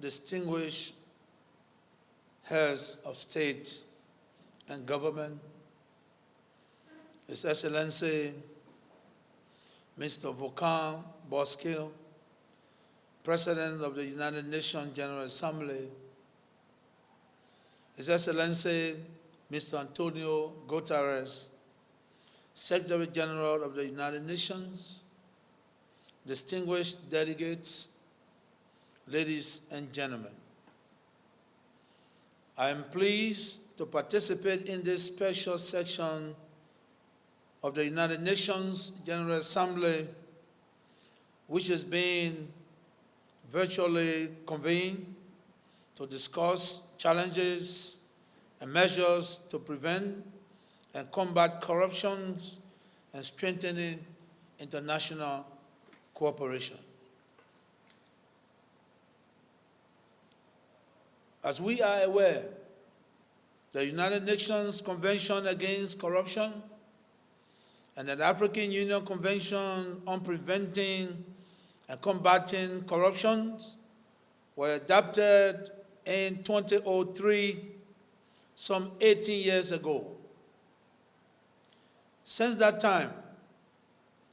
distinguished heads of state and government, His Excellency Mr. Volkan Bozkır, President of the United Nations General Assembly, His Excellency Mr. Antonio Guterres, Secretary General of the United Nations, distinguished delegates, ladies and gentlemen. I am pleased to participate in this special section of the United Nations General Assembly, which is being virtually convened to discuss challenges and measures to prevent and combat corruption and strengthening international cooperation. As we are aware, the United Nations Convention Against Corruption and the African Union Convention on Preventing and Combating Corruption were adopted in 2003, some 18 years ago. Since that time,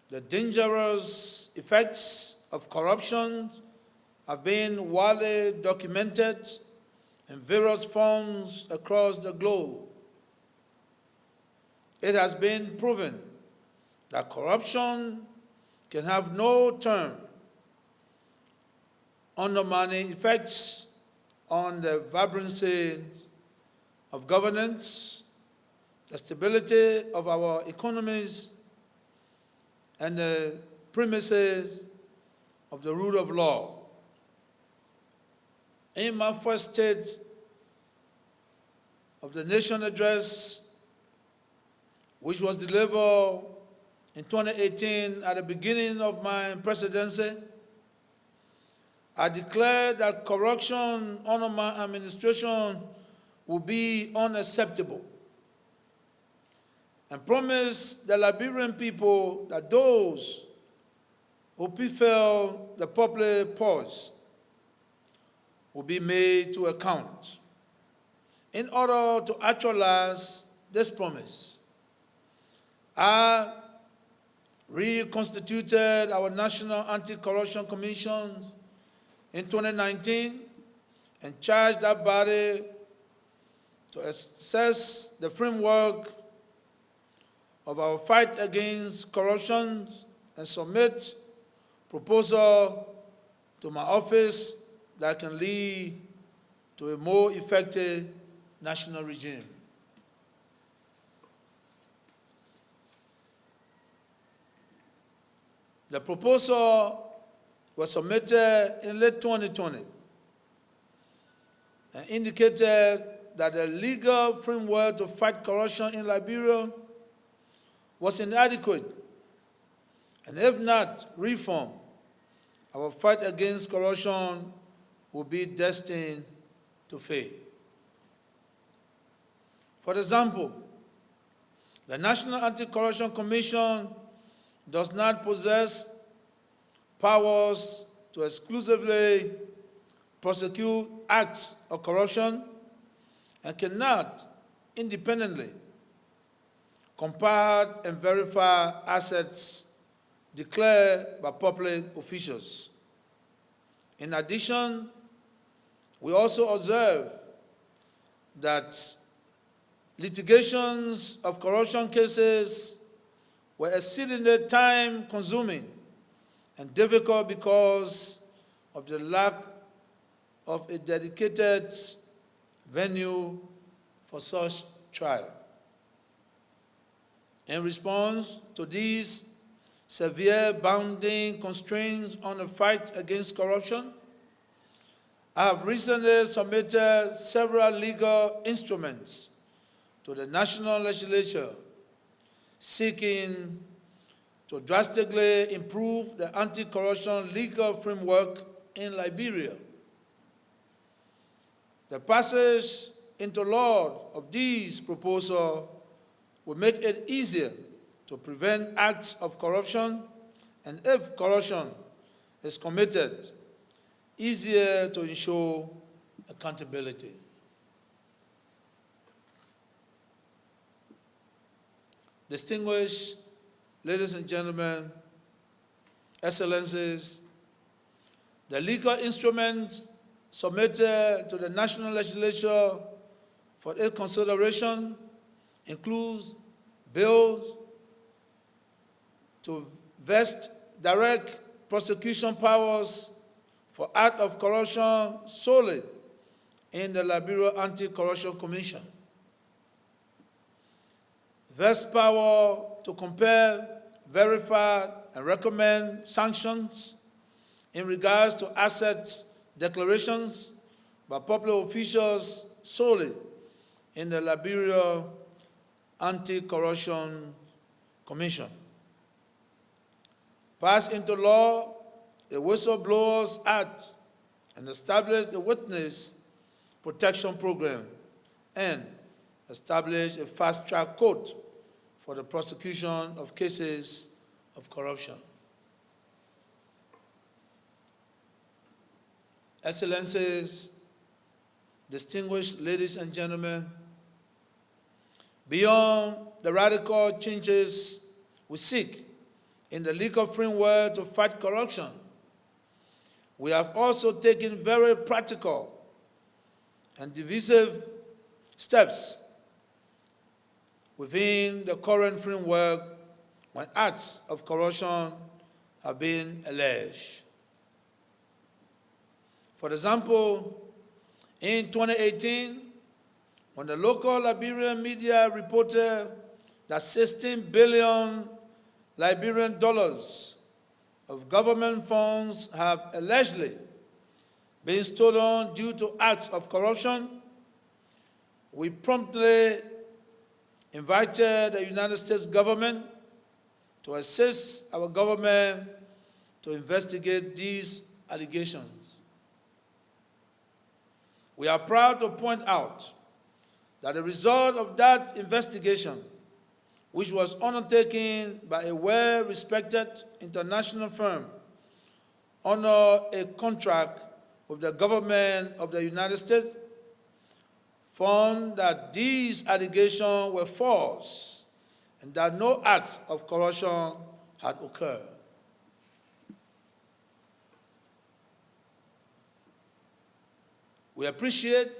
the dangerous effects of corruption have been widely documented in various forms across the globe. It has been proven that corruption can have no term, undermining effects on the vibrancy of governance, the stability of our economies, and the premises of the rule of law. In my first State of the Nation address, which was delivered in 2018 at the beginning of my presidency, I declared that corruption under my administration would be unacceptable and promised the Liberian people that those who prevail the public purge will be made to account. In order to actualize this promise, I reconstituted our National Anti-Corruption Commission in 2019 and charged that body to assess the framework of our fight against corruption and submit proposal to my office that can lead to a more effective national regime. The proposal was submitted in late 2020 and indicated that the legal framework to fight corruption in Liberia was inadequate, and if not reformed, our fight against corruption will be destined to fail. For example, the National Anti-Corruption Commission does not possess powers to exclusively prosecute acts of corruption and cannot independently compare and verify assets declared by public officials. In addition, we also observe that litigations of corruption cases were exceedingly time-consuming and difficult because of the lack of a dedicated venue for such trial. In response to these severe bounding constraints on the fight against corruption, I have recently submitted several legal instruments to the national legislature seeking to drastically improve the anti-corruption legal framework in Liberia. The passage into law of these proposals will make it easier to prevent acts of corruption, and if corruption is committed, easier to ensure accountability. Distinguished ladies and gentlemen, excellencies, the legal instruments submitted to the national legislature for its consideration includes bills to vest direct prosecution powers for acts of corruption solely in the Liberia Anti-Corruption Commission, vest power to compel, verify, and recommend sanctions in regards to asset declarations by public officials solely in the Liberia Anti-Corruption Commission. Pass into law a Whistleblowers Act and establish a witness protection program and establish a fast-track court for the prosecution of cases of corruption. Excellencies, distinguished ladies and gentlemen, beyond the radical changes we seek in the legal framework to fight corruption, we have also taken very practical and divisive steps within the current framework when acts of corruption have been alleged. For example, in 2018, when the local Liberian media reported that 16 billion Liberian dollars of government funds have allegedly been stolen due to acts of corruption, we promptly invited the United States government to assist our government to investigate these allegations. We are proud to point out that the result of that investigation, which was undertaken by a well-respected international firm under a contract with the government of the United States, found that these allegations were false and that no acts of corruption had occurred. We appreciate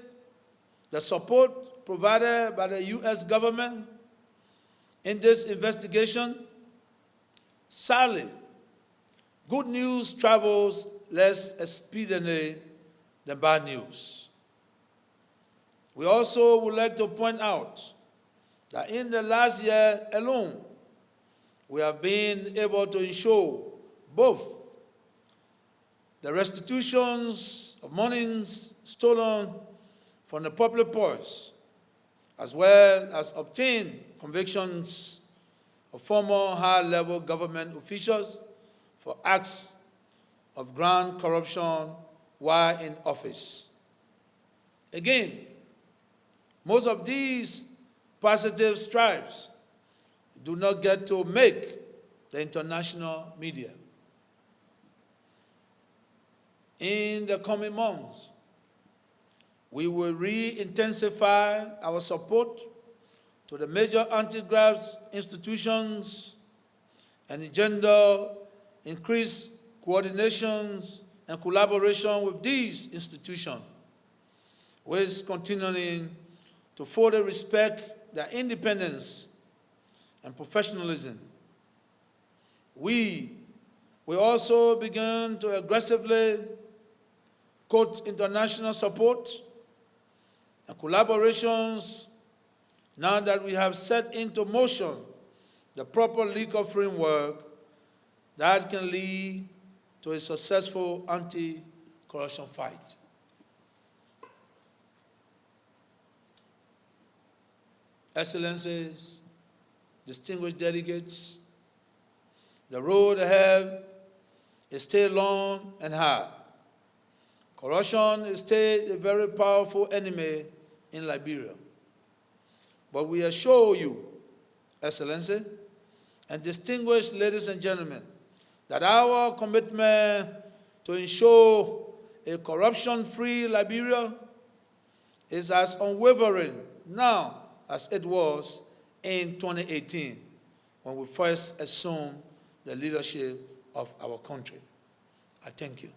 the support provided by the U.S. government in this investigation. Sadly, good news travels less expediently than bad news. We also would like to point out that in the last year alone, we have been able to ensure both the restitutions of monies stolen from the public purse, as well as obtain convictions of former high-level government officials for acts of grand corruption while in office. Again, most of these positive strides do not get to make the international media. In the coming months, we will re-intensify our support to the major anti-graft institutions and engender increased coordinations and collaboration with these institutions, with continuing to further respect their independence and professionalism. We will also begin to aggressively court international support and collaborations now that we have set into motion the proper legal framework that can lead to a successful anti-corruption fight. Excellencies, distinguished delegates, the road ahead is still long and hard. Corruption is still a very powerful enemy in Liberia. But we assure you, Excellency, and distinguished ladies and gentlemen, that our commitment to ensure a corruption-free Liberia is as unwavering now as it was in 2018 when we first assumed the leadership of our country. I thank you.